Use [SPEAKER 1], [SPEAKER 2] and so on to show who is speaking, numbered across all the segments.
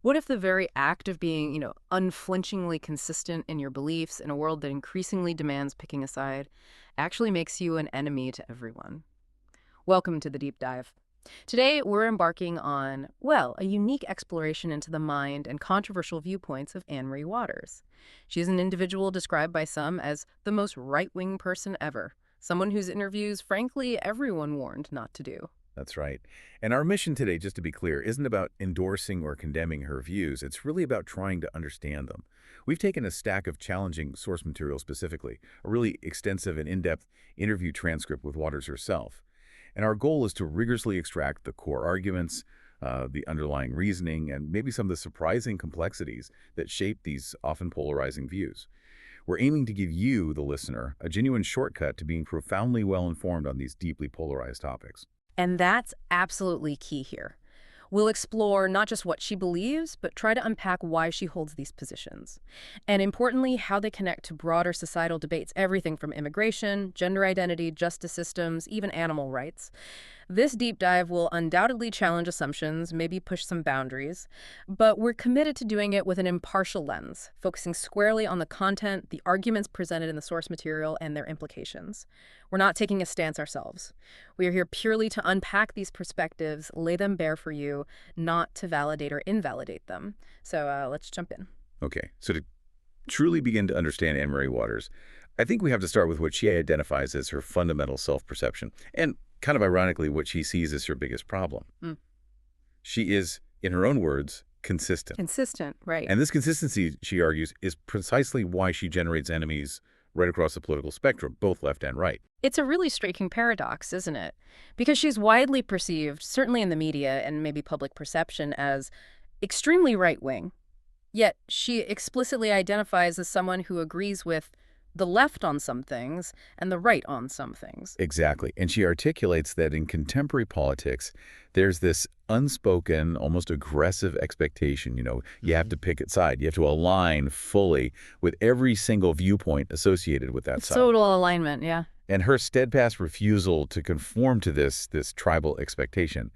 [SPEAKER 1] What if the very act of being, unflinchingly consistent in your beliefs in a world that increasingly demands picking a side actually makes you an enemy to everyone? Welcome to the deep dive. Today, we're embarking on, well, a unique exploration into the mind and controversial viewpoints of Anne Marie Waters. She's an individual described by some as the most right wing person ever, someone whose interviews, frankly, everyone warned not to do.
[SPEAKER 2] That's right. And our mission today, just to be clear, isn't about endorsing or condemning her views. It's really about trying to understand them. We've taken a stack of challenging source material specifically, a really extensive and in-depth interview transcript with Waters herself. And our goal is to rigorously extract the core arguments, the underlying reasoning, and maybe some of the surprising complexities that shape these often polarizing views. We're aiming to give you, the listener, a genuine shortcut to being profoundly well-informed on these deeply polarized topics.
[SPEAKER 1] And that's absolutely key here. We'll explore not just what she believes, but try to unpack why she holds these positions. And importantly, how they connect to broader societal debates, everything from immigration, gender identity, justice systems, even animal rights. This deep dive will undoubtedly challenge assumptions, maybe push some boundaries, but we're committed to doing it with an impartial lens, focusing squarely on the content, the arguments presented in the source material, and their implications. We're not taking a stance ourselves. We are here purely to unpack these perspectives, lay them bare for you, not to validate or invalidate them. So let's jump in.
[SPEAKER 2] Okay, so to truly begin to understand Anne-Marie Waters, I think we have to start with what she identifies as her fundamental self-perception, and kind of ironically, what she sees as her biggest problem.
[SPEAKER 1] Mm.
[SPEAKER 2] She is, in her own words, consistent.
[SPEAKER 1] Consistent, right.
[SPEAKER 2] And this consistency, she argues, is precisely why she generates enemies right across the political spectrum, both left and right.
[SPEAKER 1] It's a really striking paradox, isn't it? Because she's widely perceived, certainly in the media and maybe public perception, as extremely right-wing. Yet she explicitly identifies as someone who agrees with the left on some things and the right on some things.
[SPEAKER 2] Exactly. And she articulates that in contemporary politics, there's this unspoken, almost aggressive expectation, you have to pick a side. You have to align fully with every single viewpoint associated with that
[SPEAKER 1] It's
[SPEAKER 2] side.
[SPEAKER 1] total alignment, yeah.
[SPEAKER 2] And her steadfast refusal to conform to this tribal expectation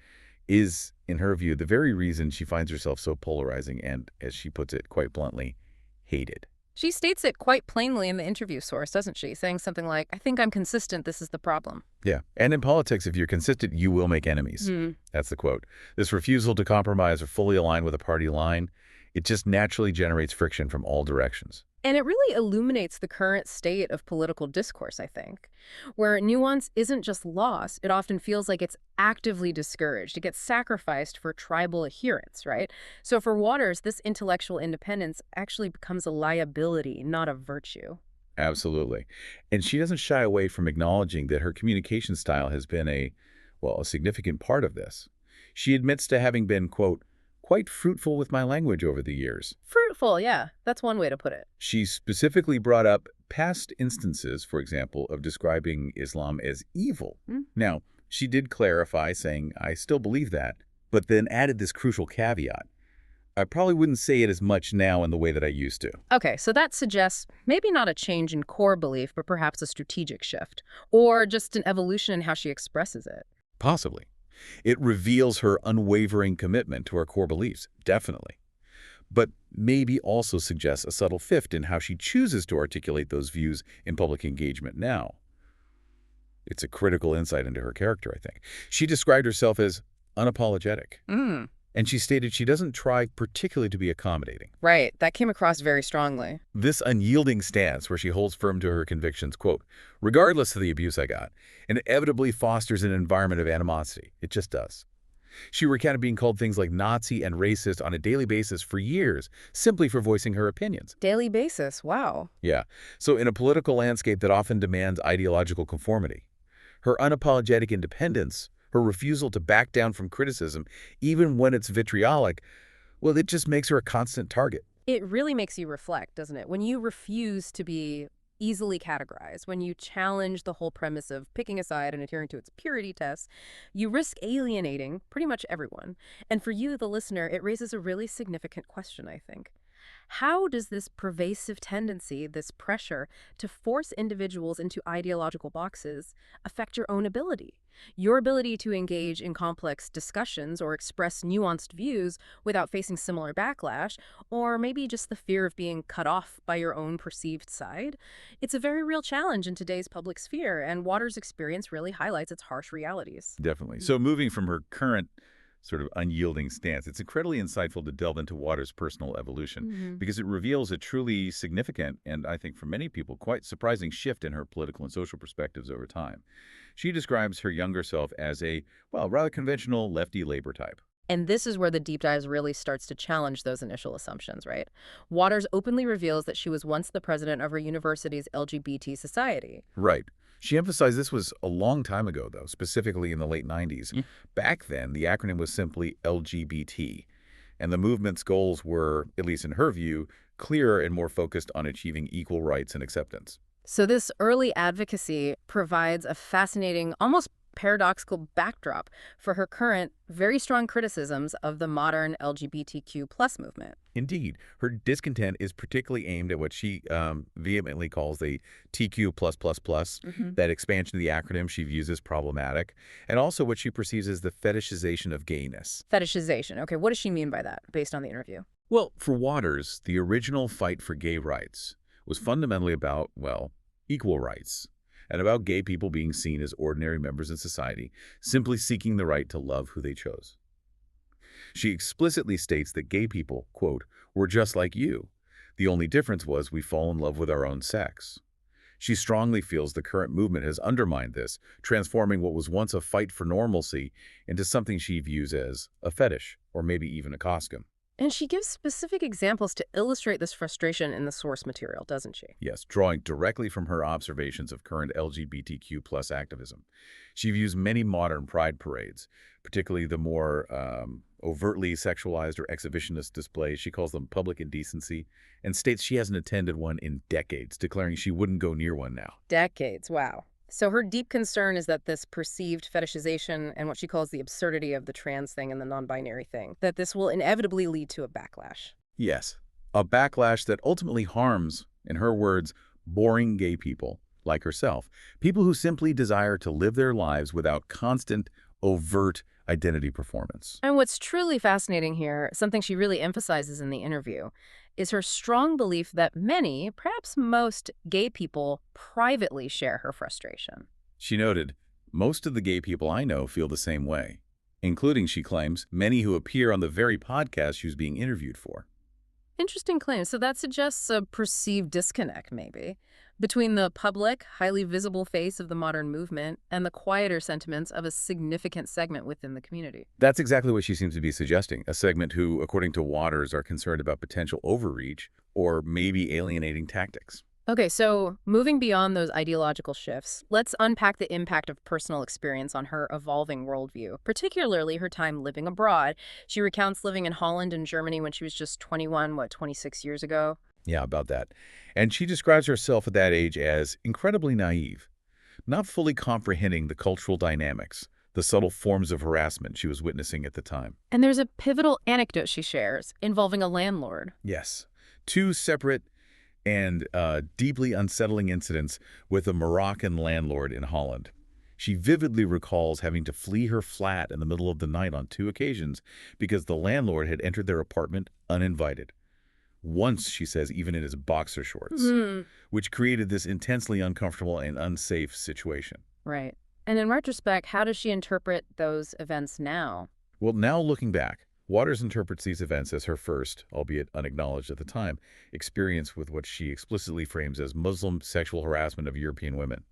[SPEAKER 2] is, in her view, the very reason she finds herself so polarizing and, as she puts it quite bluntly, hated.
[SPEAKER 1] She states it quite plainly in the interview source, doesn't she? Saying something like, I think I'm consistent, this is the problem.
[SPEAKER 2] Yeah. And in politics, if you're consistent, you will make enemies. That's the quote. This refusal to compromise or fully align with a party line, it just naturally generates friction from all directions.
[SPEAKER 1] And it really illuminates the current state of political discourse, I think, where nuance isn't just lost. It often feels like it's actively discouraged. It gets sacrificed for tribal adherence, right? So for Waters, this intellectual independence actually becomes a liability, not a virtue.
[SPEAKER 2] Absolutely. And she doesn't shy away from acknowledging that her communication style has been a significant part of this. She admits to having been, quote, quite fruitful with my language over the years.
[SPEAKER 1] Fruitful, yeah, that's one way to put it.
[SPEAKER 2] She specifically brought up past instances, for example, of describing Islam as evil. Now, she did clarify, saying, I still believe that, but then added this crucial caveat. I probably wouldn't say it as much now in the way that I used to.
[SPEAKER 1] Okay, so that suggests maybe not a change in core belief, but perhaps a strategic shift, or just an evolution in how she expresses it.
[SPEAKER 2] Possibly. It reveals her unwavering commitment to her core beliefs, definitely. But maybe also suggests a subtle shift in how she chooses to articulate those views in public engagement now. It's a critical insight into her character, I think. She described herself as unapologetic. And she stated she doesn't try particularly to be accommodating.
[SPEAKER 1] Right, that came across very strongly.
[SPEAKER 2] This unyielding stance where she holds firm to her convictions, quote, regardless of the abuse I got, inevitably fosters an environment of animosity. It just does. She recounted being called things like Nazi and racist on a daily basis for years, simply for voicing her opinions.
[SPEAKER 1] Daily basis, wow.
[SPEAKER 2] Yeah. So in a political landscape that often demands ideological conformity, her unapologetic independence, her refusal to back down from criticism, even when it's vitriolic, well, it just makes her a constant target.
[SPEAKER 1] It really makes you reflect, doesn't it? When you refuse to be easily categorized, when you challenge the whole premise of picking a side and adhering to its purity tests, you risk alienating pretty much everyone. And for you, the listener, it raises a really significant question, I think. How does this pervasive tendency, this pressure to force individuals into ideological boxes, affect your own ability? Your ability to engage in complex discussions or express nuanced views without facing similar backlash, or maybe just the fear of being cut off by your own perceived side? It's a very real challenge in today's public sphere, and Waters' experience really highlights its harsh realities.
[SPEAKER 2] Definitely. So moving from her current sort of unyielding stance, it's incredibly insightful to delve into Waters' personal evolution
[SPEAKER 1] Hmm.
[SPEAKER 2] because it reveals a truly significant and, I think for many people, quite surprising shift in her political and social perspectives over time. She describes her younger self as a, well, rather conventional lefty labor type.
[SPEAKER 1] And this is where the deep dives really starts to challenge those initial assumptions, right? Waters openly reveals that she was once the president of her university's LGBT society.
[SPEAKER 2] Right. She emphasized this was a long time ago, though, specifically in the late 90s. Back then, the acronym was simply LGBT, and the movement's goals were, at least in her view, clearer and more focused on achieving equal rights and acceptance.
[SPEAKER 1] So this early advocacy provides a fascinating, almost paradoxical backdrop for her current, very strong criticisms of the modern LGBTQ plus movement.
[SPEAKER 2] Indeed, her discontent is particularly aimed at what she vehemently calls the TQ+++, that expansion of the acronym she views as problematic, and also what she perceives as the fetishization of gayness.
[SPEAKER 1] Fetishization. Okay, what does she mean by that, based on the interview?
[SPEAKER 2] Well, for Waters, the original fight for gay rights was fundamentally about, well, equal rights, and about gay people being seen as ordinary members in society, simply seeking the right to love who they chose. She explicitly states that gay people, quote, were just like you. The only difference was we fall in love with our own sex. She strongly feels the current movement has undermined this, transforming what was once a fight for normalcy into something she views as a fetish, or maybe even a costume.
[SPEAKER 1] And she gives specific examples to illustrate this frustration in the source material, doesn't she?
[SPEAKER 2] Yes, drawing directly from her observations of current LGBTQ plus activism. She views many modern pride parades, particularly the more overtly sexualized or exhibitionist displays. She calls them public indecency and states she hasn't attended one in decades, declaring she wouldn't go near one now.
[SPEAKER 1] Decades, wow. So her deep concern is that this perceived fetishization and what she calls the absurdity of the trans thing and the non-binary thing, that this will inevitably lead to a backlash.
[SPEAKER 2] Yes, a backlash that ultimately harms, in her words, boring gay people like herself, people who simply desire to live their lives without constant, overt identity performance.
[SPEAKER 1] And what's truly fascinating here, something she really emphasizes in the interview, is her strong belief that many, perhaps most, gay people privately share her frustration.
[SPEAKER 2] She noted, most of the gay people I know feel the same way, including, she claims, many who appear on the very podcast she was being interviewed for.
[SPEAKER 1] Interesting claim. So that suggests a perceived disconnect, maybe, between the public, highly visible face of the modern movement and the quieter sentiments of a significant segment within the community.
[SPEAKER 2] That's exactly what she seems to be suggesting, a segment who, according to Waters, are concerned about potential overreach or maybe alienating tactics.
[SPEAKER 1] Okay, so moving beyond those ideological shifts, let's unpack the impact of personal experience on her evolving worldview, particularly her time living abroad. She recounts living in Holland and Germany when she was just 21, 26 years ago?
[SPEAKER 2] Yeah, about that. And she describes herself at that age as incredibly naive, not fully comprehending the cultural dynamics, the subtle forms of harassment she was witnessing at the time.
[SPEAKER 1] And there's a pivotal anecdote she shares involving a landlord.
[SPEAKER 2] Yes, two separate and deeply unsettling incidents with a Moroccan landlord in Holland. She vividly recalls having to flee her flat in the middle of the night on two occasions because the landlord had entered their apartment uninvited. Once, she says, even in his boxer shorts, which created this intensely uncomfortable and unsafe situation.
[SPEAKER 1] Right. And in retrospect, how does she interpret those events now?
[SPEAKER 2] Well, now looking back, Waters interprets these events as her first, albeit unacknowledged at the time, experience with what she explicitly frames as Muslim sexual harassment of European women.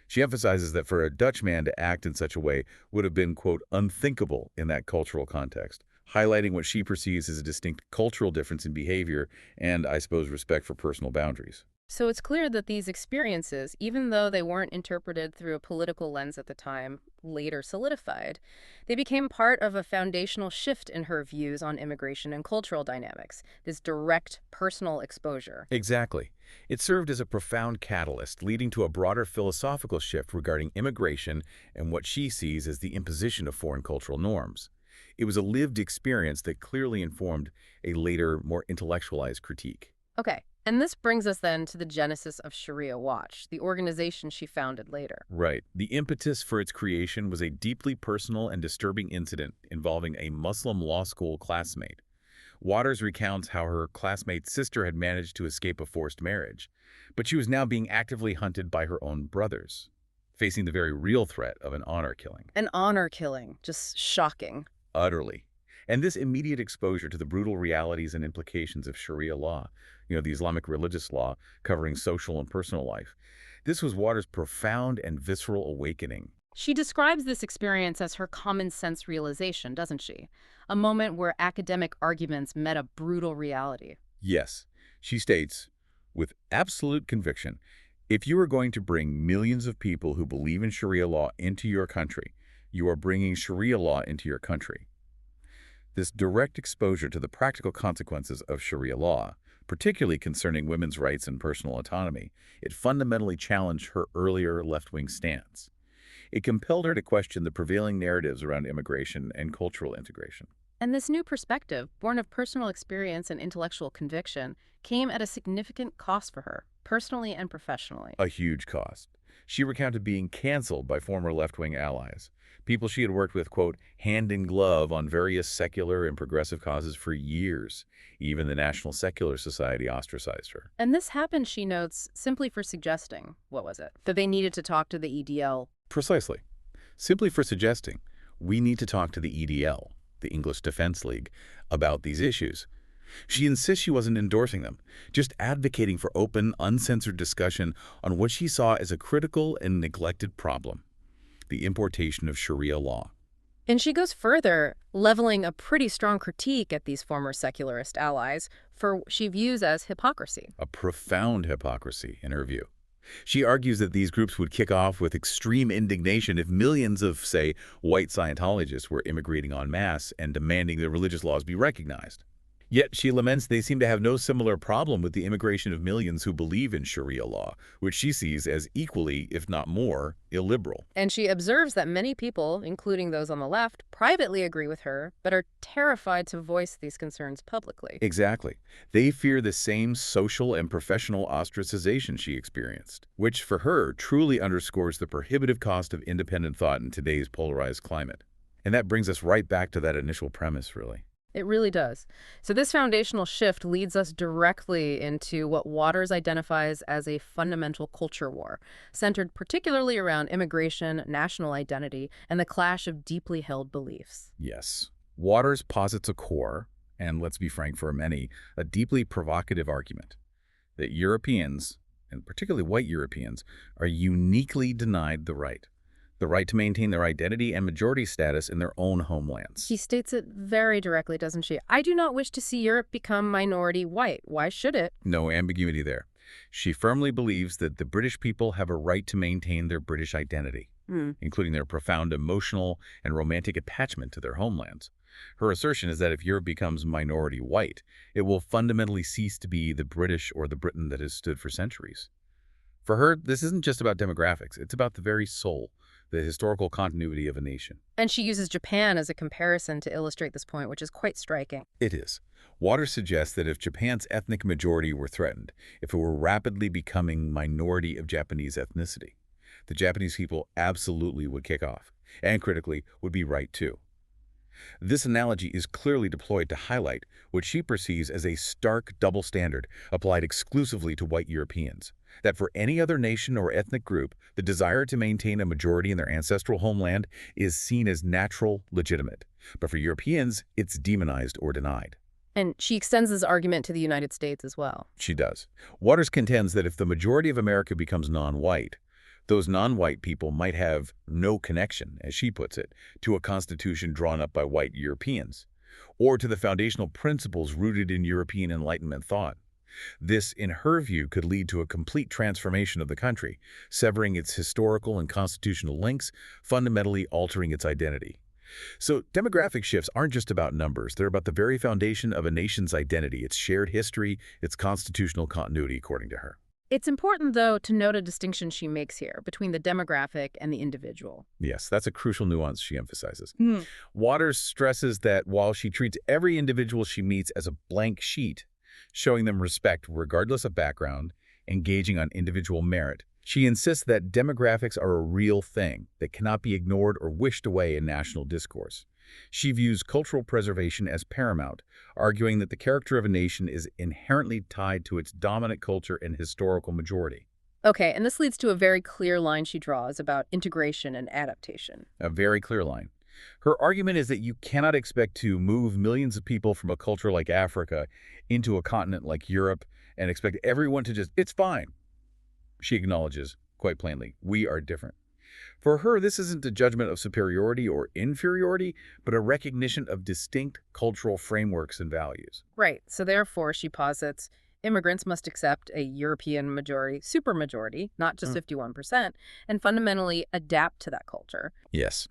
[SPEAKER 2] She emphasizes that for a Dutch man to act in such a way would have been, quote, unthinkable in that cultural context, highlighting what she perceives as a distinct cultural difference in behavior and, I suppose, respect for personal boundaries.
[SPEAKER 1] So it's clear that these experiences, even though they weren't interpreted through a political lens at the time, later solidified, they became part of a foundational shift in her views on immigration and cultural dynamics, this direct personal exposure.
[SPEAKER 2] Exactly. It served as a profound catalyst, leading to a broader philosophical shift regarding immigration and what she sees as the imposition of foreign cultural norms. It was a lived experience that clearly informed a later, more intellectualized critique.
[SPEAKER 1] Okay, and this brings us then to the genesis of Sharia Watch, the organization she founded later.
[SPEAKER 2] Right. The impetus for its creation was a deeply personal and disturbing incident involving a Muslim law school classmate. Waters recounts how her classmate's sister had managed to escape a forced marriage, but she was now being actively hunted by her own brothers, facing the very real threat of an honor killing.
[SPEAKER 1] An honor killing, just shocking.
[SPEAKER 2] Utterly. And this immediate exposure to the brutal realities and implications of Sharia law, the Islamic religious law covering social and personal life, this was Waters' profound and visceral awakening.
[SPEAKER 1] She describes this experience as her common sense realization, doesn't she? A moment where academic arguments met a brutal reality.
[SPEAKER 2] Yes, she states, with absolute conviction, if you are going to bring millions of people who believe in Sharia law into your country, you are bringing Sharia law into your country. This direct exposure to the practical consequences of Sharia law, particularly concerning women's rights and personal autonomy, it fundamentally challenged her earlier left-wing stance. It compelled her to question the prevailing narratives around immigration and cultural integration.
[SPEAKER 1] And this new perspective, born of personal experience and intellectual conviction, came at a significant cost for her, personally and professionally.
[SPEAKER 2] A huge cost. She recounted being canceled by former left-wing allies, people she had worked with, quote, hand in glove on various secular and progressive causes for years. Even the National Secular Society ostracized her.
[SPEAKER 1] And this happened, she notes, simply for suggesting, what was it? That they needed to talk to the EDL.
[SPEAKER 2] Precisely. Simply for suggesting, we need to talk to the EDL, the English Defense League, about these issues. She insists she wasn't endorsing them, just advocating for open, uncensored discussion on what she saw as a critical and neglected problem, the importation of Sharia law.
[SPEAKER 1] And she goes further, leveling a pretty strong critique at these former secularist allies for what she views as hypocrisy.
[SPEAKER 2] A profound hypocrisy, in her view. She argues that these groups would kick off with extreme indignation if millions of, say, white Scientologists were immigrating en masse and demanding their religious laws be recognized. Yet she laments they seem to have no similar problem with the immigration of millions who believe in Sharia law, which she sees as equally, if not more, illiberal.
[SPEAKER 1] And she observes that many people, including those on the left, privately agree with her, but are terrified to voice these concerns publicly.
[SPEAKER 2] Exactly. They fear the same social and professional ostracization she experienced, which for her truly underscores the prohibitive cost of independent thought in today's polarized climate. And that brings us right back to that initial premise, really.
[SPEAKER 1] It really does. So this foundational shift leads us directly into what Waters identifies as a fundamental culture war, centered particularly around immigration, national identity, and the clash of deeply held beliefs.
[SPEAKER 2] Yes. Waters posits a core, and let's be frank for many, a deeply provocative argument that Europeans, and particularly white Europeans, are uniquely denied the right to maintain their identity and majority status in their own homelands.
[SPEAKER 1] She states it very directly, doesn't she? I do not wish to see Europe become minority white. Why should it?
[SPEAKER 2] No ambiguity there. She firmly believes that the British people have a right to maintain their British identity, including their profound emotional and romantic attachment to their homelands. Her assertion is that if Europe becomes minority white, it will fundamentally cease to be the British or the Britain that has stood for centuries. For her, this isn't just about demographics. It's about the very soul, the historical continuity of a nation.
[SPEAKER 1] And she uses Japan as a comparison to illustrate this point, which is quite striking.
[SPEAKER 2] It is. Waters suggests that if Japan's ethnic majority were threatened, if it were rapidly becoming minority of Japanese ethnicity, the Japanese people absolutely would kick off, and critically, would be right too. This analogy is clearly deployed to highlight what she perceives as a stark double standard applied exclusively to white Europeans, that for any other nation or ethnic group, the desire to maintain a majority in their ancestral homeland is seen as natural, legitimate. But for Europeans, it's demonized or denied.
[SPEAKER 1] And she extends this argument to the United States as well.
[SPEAKER 2] She does. Waters contends that if the majority of America becomes non-white, those non-white people might have no connection, as she puts it, to a constitution drawn up by white Europeans, or to the foundational principles rooted in European Enlightenment thought. This, in her view, could lead to a complete transformation of the country, severing its historical and constitutional links, fundamentally altering its identity. So demographic shifts aren't just about numbers. They're about the very foundation of a nation's identity, its shared history, its constitutional continuity, according to her.
[SPEAKER 1] It's important, though, to note a distinction she makes here between the demographic and the individual.
[SPEAKER 2] Yes, that's a crucial nuance she emphasizes.
[SPEAKER 1] Hmm.
[SPEAKER 2] Waters stresses that while she treats every individual she meets as a blank sheet, showing them respect regardless of background, engaging on individual merit, she insists that demographics are a real thing that cannot be ignored or wished away in national discourse. She views cultural preservation as paramount, arguing that the character of a nation is inherently tied to its dominant culture and historical majority.
[SPEAKER 1] Okay, and this leads to a very clear line she draws about integration and adaptation.
[SPEAKER 2] A very clear line. Her argument is that you cannot expect to move millions of people from a culture like Africa into a continent like Europe and expect everyone to just, it's fine. She acknowledges, quite plainly, we are different. For her, this isn't a judgment of superiority or inferiority, but a recognition of distinct cultural frameworks and values.
[SPEAKER 1] Right, so therefore, she posits, immigrants must accept a European majority, supermajority, not just 51%, and fundamentally adapt to that culture.
[SPEAKER 2] Yes.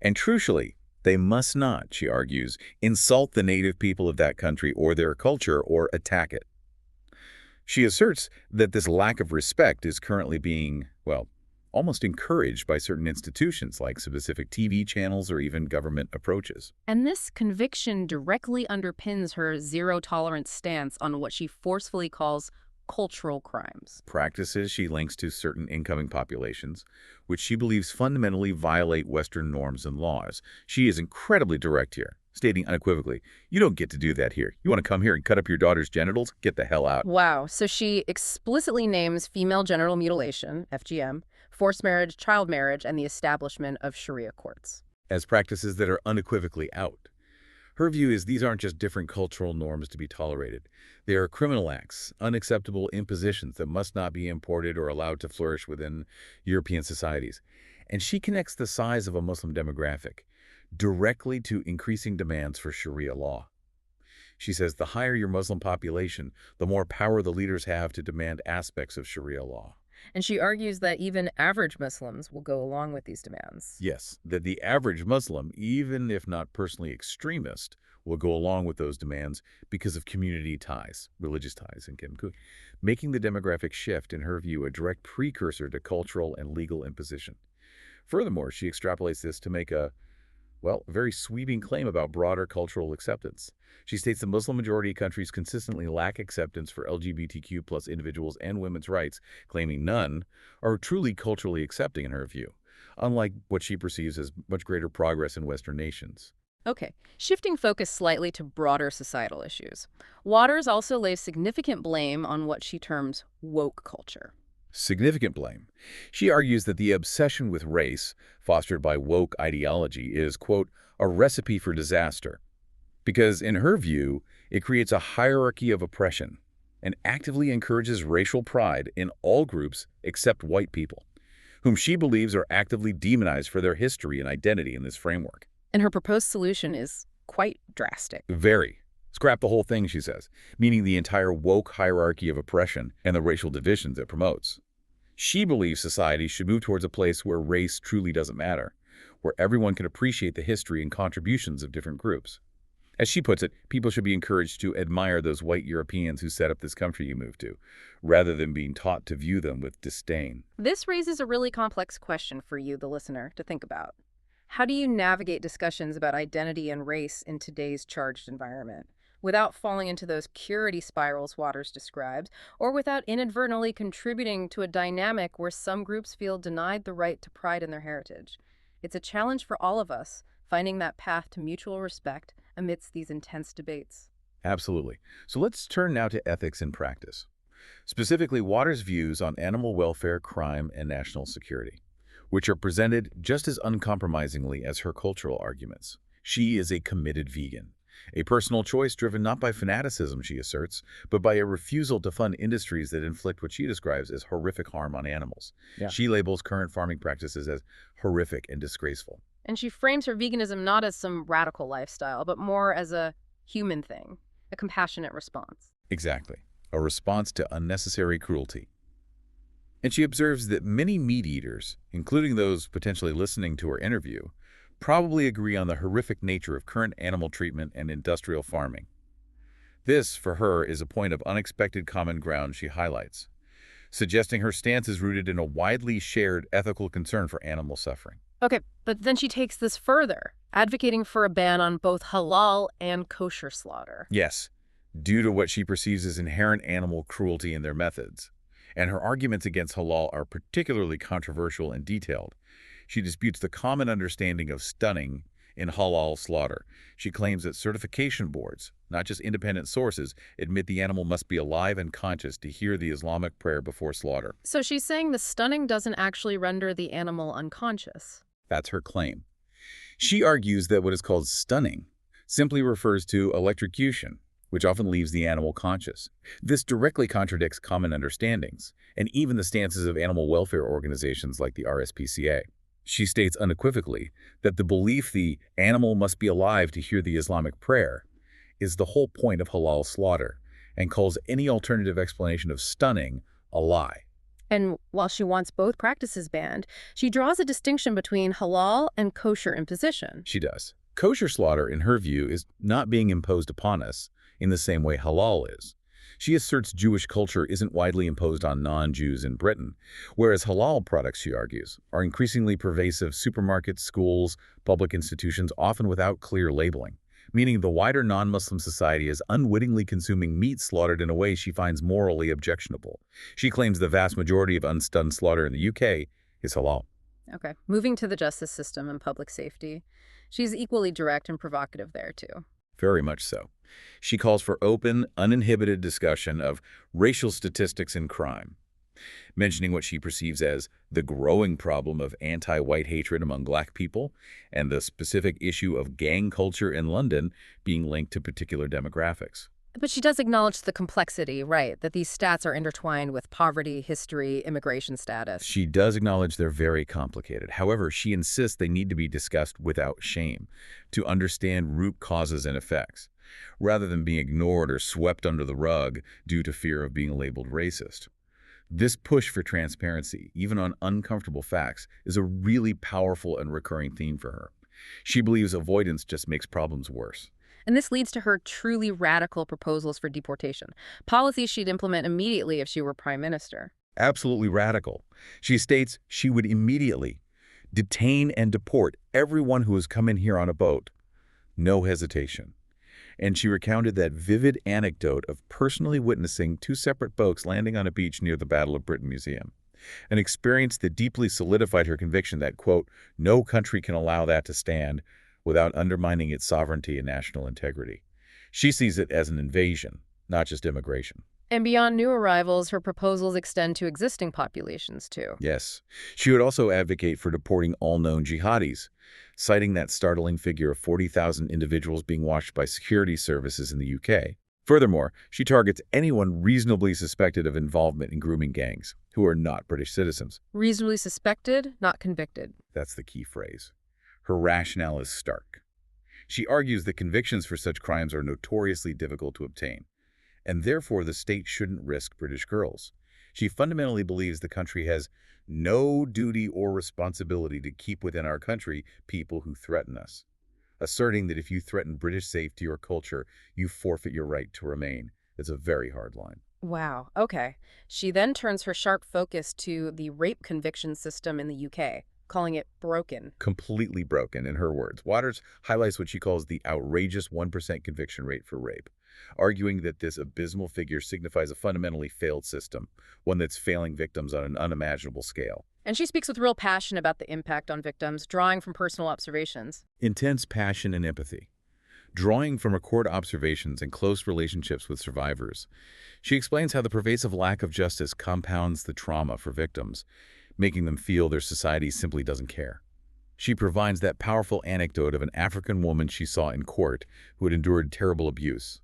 [SPEAKER 2] And crucially, they must not, she argues, insult the native people of that country or their culture or attack it. She asserts that this lack of respect is currently being, well, almost encouraged by certain institutions like specific TV channels or even government approaches.
[SPEAKER 1] And this conviction directly underpins her zero-tolerance stance on what she forcefully calls cultural crimes.
[SPEAKER 2] Practices she links to certain incoming populations, which she believes fundamentally violate Western norms and laws. She is incredibly direct here, stating unequivocally, you don't get to do that here. You want to come here and cut up your daughter's genitals? Get the hell out.
[SPEAKER 1] Wow, so she explicitly names female genital mutilation, FGM, forced marriage, child marriage, and the establishment of Sharia courts.
[SPEAKER 2] As practices that are unequivocally out. Her view is these aren't just different cultural norms to be tolerated. They are criminal acts, unacceptable impositions that must not be imported or allowed to flourish within European societies. And she connects the size of a Muslim demographic directly to increasing demands for Sharia law. She says the higher your Muslim population, the more power the leaders have to demand aspects of Sharia law.
[SPEAKER 1] And she argues that even average Muslims will go along with these demands.
[SPEAKER 2] Yes, that the average Muslim, even if not personally extremist, will go along with those demands because of community ties, religious ties, and making the demographic shift, in her view, a direct precursor to cultural and legal imposition. Furthermore, she extrapolates this to make a, well, very sweeping claim about broader cultural acceptance. She states that Muslim-majority countries consistently lack acceptance for LGBTQ plus individuals and women's rights, claiming none are truly culturally accepting in her view, unlike what she perceives as much greater progress in Western nations.
[SPEAKER 1] Okay, shifting focus slightly to broader societal issues. Waters also lays significant blame on what she terms woke culture.
[SPEAKER 2] Significant blame. She argues that the obsession with race, fostered by woke ideology, is, quote, a recipe for disaster. Because, in her view, it creates a hierarchy of oppression and actively encourages racial pride in all groups except white people, whom she believes are actively demonized for their history and identity in this framework.
[SPEAKER 1] And her proposed solution is quite drastic.
[SPEAKER 2] Very. Scrap the whole thing, she says, meaning the entire woke hierarchy of oppression and the racial divisions it promotes. She believes society should move towards a place where race truly doesn't matter, where everyone can appreciate the history and contributions of different groups. As she puts it, people should be encouraged to admire those white Europeans who set up this country you moved to, rather than being taught to view them with disdain.
[SPEAKER 1] This raises a really complex question for you, the listener, to think about. How do you navigate discussions about identity and race in today's charged environment, without falling into those purity spirals Waters describes, or without inadvertently contributing to a dynamic where some groups feel denied the right to pride in their heritage? It's a challenge for all of us, finding that path to mutual respect amidst these intense debates.
[SPEAKER 2] Absolutely. So let's turn now to ethics in practice. Specifically, Waters' views on animal welfare, crime, and national security, which are presented just as uncompromisingly as her cultural arguments. She is a committed vegan, a personal choice driven not by fanaticism, she asserts, but by a refusal to fund industries that inflict what she describes as horrific harm on animals.
[SPEAKER 1] Yeah.
[SPEAKER 2] She labels current farming practices as horrific and disgraceful.
[SPEAKER 1] And she frames her veganism not as some radical lifestyle, but more as a human thing, a compassionate response.
[SPEAKER 2] Exactly. A response to unnecessary cruelty. And she observes that many meat eaters, including those potentially listening to her interview, probably agree on the horrific nature of current animal treatment and industrial farming. This, for her, is a point of unexpected common ground she highlights. suggesting her stance is rooted in a widely shared ethical concern for animal suffering.
[SPEAKER 1] Okay, but then she takes this further, advocating for a ban on both halal and kosher slaughter.
[SPEAKER 2] Yes, due to what she perceives as inherent animal cruelty in their methods. And her arguments against halal are particularly controversial and detailed. She disputes the common understanding of stunning in halal slaughter. She claims that certification boards, not just independent sources, admit the animal must be alive and conscious to hear the Islamic prayer before slaughter.
[SPEAKER 1] So she's saying the stunning doesn't actually render the animal unconscious.
[SPEAKER 2] That's her claim. She argues that what is called stunning simply refers to electrocution, which often leaves the animal conscious. This directly contradicts common understandings, and even the stances of animal welfare organizations like the RSPCA. She states unequivocally that the belief the animal must be alive to hear the Islamic prayer is the whole point of halal slaughter, and calls any alternative explanation of stunning a lie.
[SPEAKER 1] And while she wants both practices banned, she draws a distinction between halal and kosher imposition.
[SPEAKER 2] She does. Kosher slaughter, in her view, is not being imposed upon us in the same way halal is. She asserts Jewish culture isn't widely imposed on non-Jews in Britain, whereas halal products, she argues, are increasingly pervasive supermarkets, schools, public institutions, often without clear labeling, meaning the wider non-Muslim society is unwittingly consuming meat slaughtered in a way she finds morally objectionable. She claims the vast majority of unstunned slaughter in the UK is halal.
[SPEAKER 1] Okay, moving to the justice system and public safety. She's equally direct and provocative there, too.
[SPEAKER 2] Very much so. She calls for open, uninhibited discussion of racial statistics in crime, mentioning what she perceives as the growing problem of anti-white hatred among black people and the specific issue of gang culture in London being linked to particular demographics.
[SPEAKER 1] But she does acknowledge the complexity, right, that these stats are intertwined with poverty, history, immigration status.
[SPEAKER 2] She does acknowledge they're very complicated. However, she insists they need to be discussed without shame to understand root causes and effects, rather than being ignored or swept under the rug due to fear of being labeled racist. This push for transparency, even on uncomfortable facts, is a really powerful and recurring theme for her. She believes avoidance just makes problems worse.
[SPEAKER 1] And this leads to her truly radical proposals for deportation, policies she'd implement immediately if she were prime minister.
[SPEAKER 2] Absolutely radical. She states she would immediately detain and deport everyone who has come in here on a boat. No hesitation. And she recounted that vivid anecdote of personally witnessing two separate boats landing on a beach near the Battle of Britain Museum, an experience that deeply solidified her conviction that, quote, no country can allow that to stand without undermining its sovereignty and national integrity. She sees it as an invasion, not just immigration.
[SPEAKER 1] And beyond new arrivals, her proposals extend to existing populations, too.
[SPEAKER 2] Yes. She would also advocate for deporting all known jihadis, citing that startling figure of 40,000 individuals being watched by security services in the UK. Furthermore, she targets anyone reasonably suspected of involvement in grooming gangs who are not British citizens.
[SPEAKER 1] Reasonably suspected, not convicted.
[SPEAKER 2] That's the key phrase. Her rationale is stark. She argues that convictions for such crimes are notoriously difficult to obtain, and therefore the state shouldn't risk British girls. She fundamentally believes the country has no duty or responsibility to keep within our country people who threaten us, asserting that if you threaten British safety or culture, you forfeit your right to remain. It's a very hard line.
[SPEAKER 1] Wow, okay. She then turns her sharp focus to the rape conviction system in the UK, calling it broken.
[SPEAKER 2] Completely broken, in her words. Waters highlights what she calls the outrageous 1% conviction rate for rape, arguing that this abysmal figure signifies a fundamentally failed system, one that's failing victims on an unimaginable scale.
[SPEAKER 1] And she speaks with real passion about the impact on victims, drawing from personal observations.
[SPEAKER 2] Intense passion and empathy. Drawing from record observations and close relationships with survivors, she explains how the pervasive lack of justice compounds the trauma for victims, making them feel their society simply doesn't care. She provides that powerful anecdote of an African woman she saw in court who had endured terrible abuse.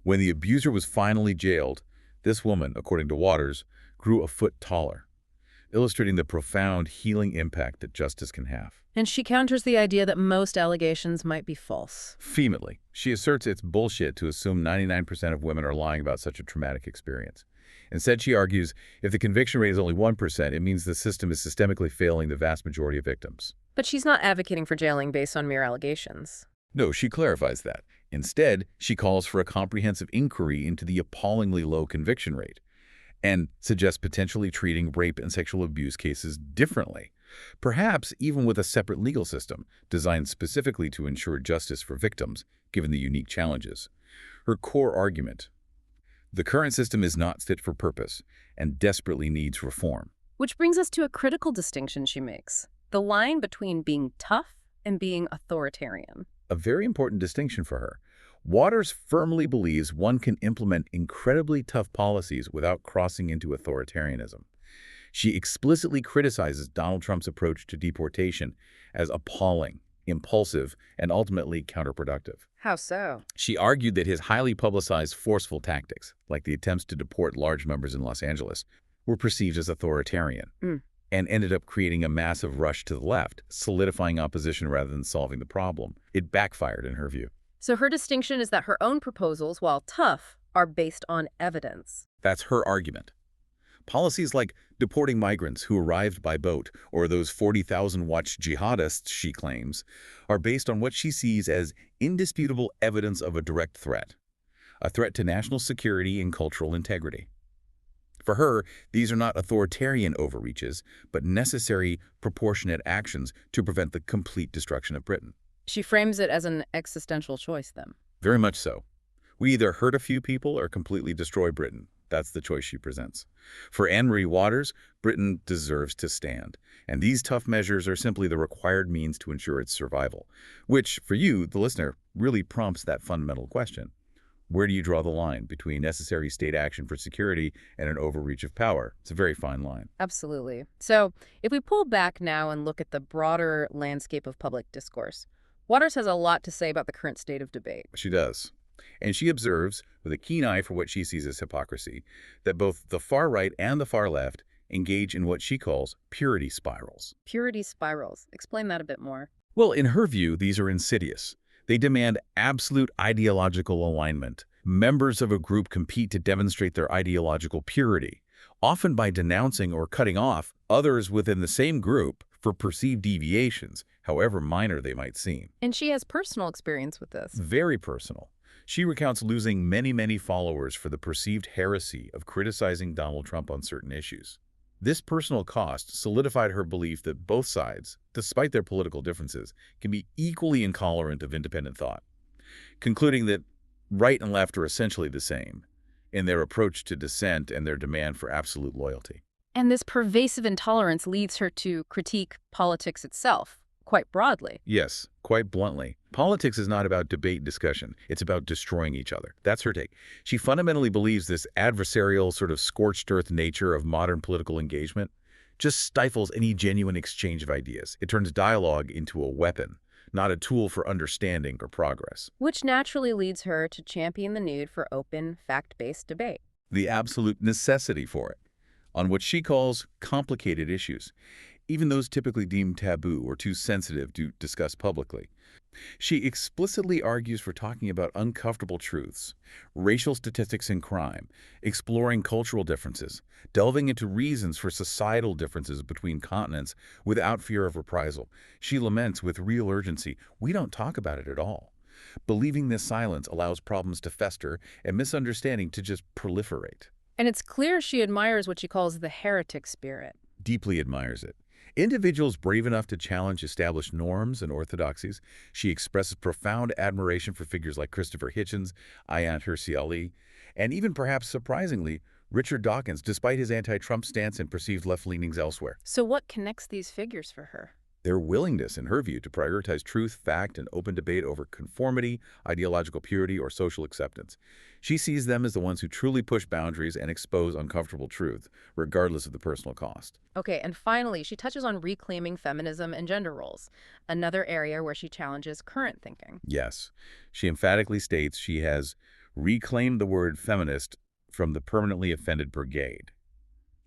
[SPEAKER 2] When the abuser was finally jailed, this woman, according to Waters, grew a foot taller, illustrating the profound healing impact that justice can have.
[SPEAKER 1] And she counters the idea that most allegations might be false.
[SPEAKER 2] Vehemently, she asserts it's bullshit to assume 99% of women are lying about such a traumatic experience. Instead, she argues, if the conviction rate is only 1%, it means the system is systemically failing the vast majority of victims.
[SPEAKER 1] But she's not advocating for jailing based on mere allegations.
[SPEAKER 2] No, she clarifies that. Instead, she calls for a comprehensive inquiry into the appallingly low conviction rate, and suggests potentially treating rape and sexual abuse cases differently, perhaps even with a separate legal system designed specifically to ensure justice for victims, given the unique challenges. Her core argument: the current system is not fit for purpose and desperately needs reform.
[SPEAKER 1] Which brings us to a critical distinction she makes: the line between being tough and being authoritarian.
[SPEAKER 2] A very important distinction for her. Waters firmly believes one can implement incredibly tough policies without crossing into authoritarianism. She explicitly criticizes Donald Trump's approach to deportation as appalling, impulsive, and ultimately counterproductive.
[SPEAKER 1] How so?
[SPEAKER 2] She argued that his highly publicized forceful tactics, like the attempts to deport large numbers in Los Angeles, were perceived as authoritarian and ended up creating a massive rush to the left, solidifying opposition rather than solving the problem. It backfired in her view.
[SPEAKER 1] So her distinction is that her own proposals, while tough, are based on evidence.
[SPEAKER 2] That's her argument. Policies like deporting migrants who arrived by boat or those 40,000-watch jihadists, she claims, are based on what she sees as indisputable evidence of a direct threat, a threat to national security and cultural integrity. For her, these are not authoritarian overreaches, but necessary, proportionate actions to prevent the complete destruction of Britain.
[SPEAKER 1] She frames it as an existential choice, then.
[SPEAKER 2] Very much so. We either hurt a few people or completely destroy Britain. That's the choice she presents. For Anne-Marie Waters, Britain deserves to stand, and these tough measures are simply the required means to ensure its survival, which, for you, the listener, really prompts that fundamental question. Where do you draw the line between necessary state action for security and an overreach of power? It's a very fine line.
[SPEAKER 1] Absolutely. So if we pull back now and look at the broader landscape of public discourse, Waters has a lot to say about the current state of debate.
[SPEAKER 2] She does. And she observes, with a keen eye for what she sees as hypocrisy, that both the far right and the far left engage in what she calls purity spirals.
[SPEAKER 1] Purity spirals. Explain that a bit more.
[SPEAKER 2] Well, in her view, these are insidious. They demand absolute ideological alignment. Members of a group compete to demonstrate their ideological purity, often by denouncing or cutting off others within the same group for perceived deviations, however minor they might seem.
[SPEAKER 1] And she has personal experience with this.
[SPEAKER 2] Very personal. She recounts losing many followers for the perceived heresy of criticizing Donald Trump on certain issues. This personal cost solidified her belief that both sides, despite their political differences, can be equally intolerant of independent thought, concluding that right and left are essentially the same in their approach to dissent and their demand for absolute loyalty.
[SPEAKER 1] And this pervasive intolerance leads her to critique politics itself, quite broadly.
[SPEAKER 2] Yes, quite bluntly. Politics is not about debate and discussion. It's about destroying each other. That's her take. She fundamentally believes this adversarial, sort of scorched earth nature of modern political engagement just stifles any genuine exchange of ideas. It turns dialogue into a weapon, not a tool for understanding or progress.
[SPEAKER 1] Which naturally leads her to champion the need for open, fact-based debate.
[SPEAKER 2] The absolute necessity for it, on what she calls complicated issues, even those typically deemed taboo or too sensitive to discuss publicly. She explicitly argues for talking about uncomfortable truths, racial statistics and crime, exploring cultural differences, delving into reasons for societal differences between continents without fear of reprisal. She laments with real urgency, we don't talk about it at all. Believing this silence allows problems to fester and misunderstanding to just proliferate.
[SPEAKER 1] And it's clear she admires what she calls the heretic spirit.
[SPEAKER 2] Deeply admires it. Individuals brave enough to challenge established norms and orthodoxies. She expresses profound admiration for figures like Christopher Hitchens, Ayaan Hirsi Ali, and even perhaps surprisingly, Richard Dawkins, despite his anti-Trump stance and perceived left-leanings elsewhere.
[SPEAKER 1] So what connects these figures for her?
[SPEAKER 2] Their willingness, in her view, to prioritize truth, fact, and open debate over conformity, ideological purity, or social acceptance. She sees them as the ones who truly push boundaries and expose uncomfortable truth, regardless of the personal cost.
[SPEAKER 1] Okay, and finally, she touches on reclaiming feminism and gender roles, another area where she challenges current thinking.
[SPEAKER 2] Yes, she emphatically states she has reclaimed the word feminist from the permanently offended brigade,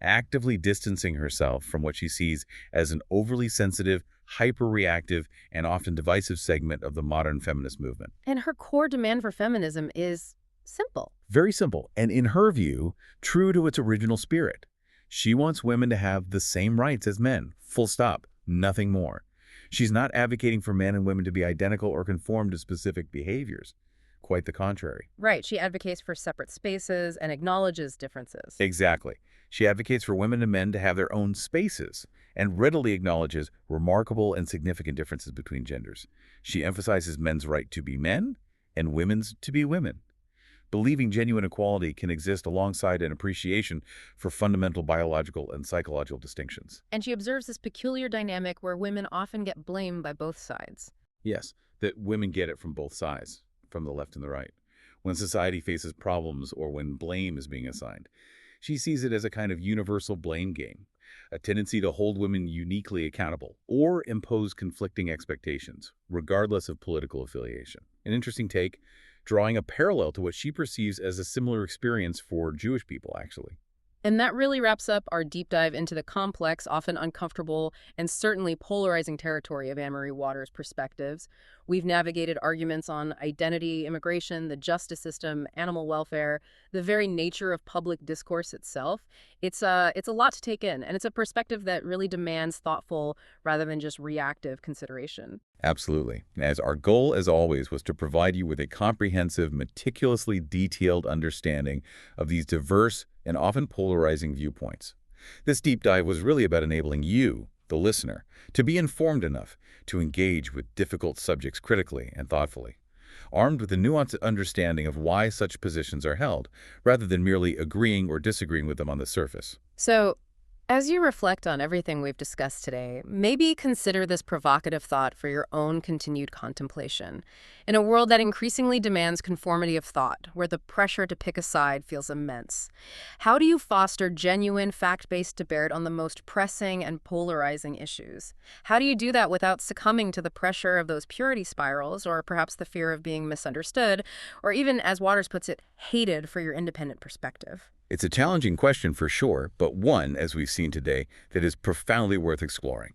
[SPEAKER 2] actively distancing herself from what she sees as an overly sensitive, hyper-reactive, and often divisive segment of the modern feminist movement.
[SPEAKER 1] And her core demand for feminism is simple.
[SPEAKER 2] Very simple, and in her view, true to its original spirit. She wants women to have the same rights as men, full stop, nothing more. She's not advocating for men and women to be identical or conform to specific behaviors. quite the contrary.
[SPEAKER 1] Right, she advocates for separate spaces and acknowledges differences.
[SPEAKER 2] Exactly. She advocates for women and men to have their own spaces and readily acknowledges remarkable and significant differences between genders. She emphasizes men's right to be men and women's to be women, believing genuine equality can exist alongside an appreciation for fundamental biological and psychological distinctions.
[SPEAKER 1] And she observes this peculiar dynamic where women often get blamed by both sides.
[SPEAKER 2] Yes, that women get it from both sides, from the left and the right. When society faces problems or when blame is being assigned, she sees it as a kind of universal blame game, a tendency to hold women uniquely accountable or impose conflicting expectations, regardless of political affiliation. An interesting take, drawing a parallel to what she perceives as a similar experience for Jewish people, actually.
[SPEAKER 1] And that really wraps up our deep dive into the complex, often uncomfortable, and certainly polarizing territory of Anne-Marie Waters' perspectives. We've navigated arguments on identity, immigration, the justice system, animal welfare, the very nature of public discourse itself. It's a lot to take in, and it's a perspective that really demands thoughtful rather than just reactive consideration.
[SPEAKER 2] Absolutely. As our goal, as always, was to provide you with a comprehensive, meticulously detailed understanding of these diverse and often polarizing viewpoints. This deep dive was really about enabling you, the listener, to be informed enough to engage with difficult subjects critically and thoughtfully, armed with a nuanced understanding of why such positions are held, rather than merely agreeing or disagreeing with them on the surface.
[SPEAKER 1] So, as you reflect on everything we've discussed today, maybe consider this provocative thought for your own continued contemplation. In a world that increasingly demands conformity of thought, where the pressure to pick a side feels immense, how do you foster genuine, fact-based debate on the most pressing and polarizing issues? How do you do that without succumbing to the pressure of those purity spirals, or perhaps the fear of being misunderstood, or even, as Waters puts it, hated for your independent perspective?
[SPEAKER 2] It's a challenging question for sure, but one, as we've seen today, that is profoundly worth exploring.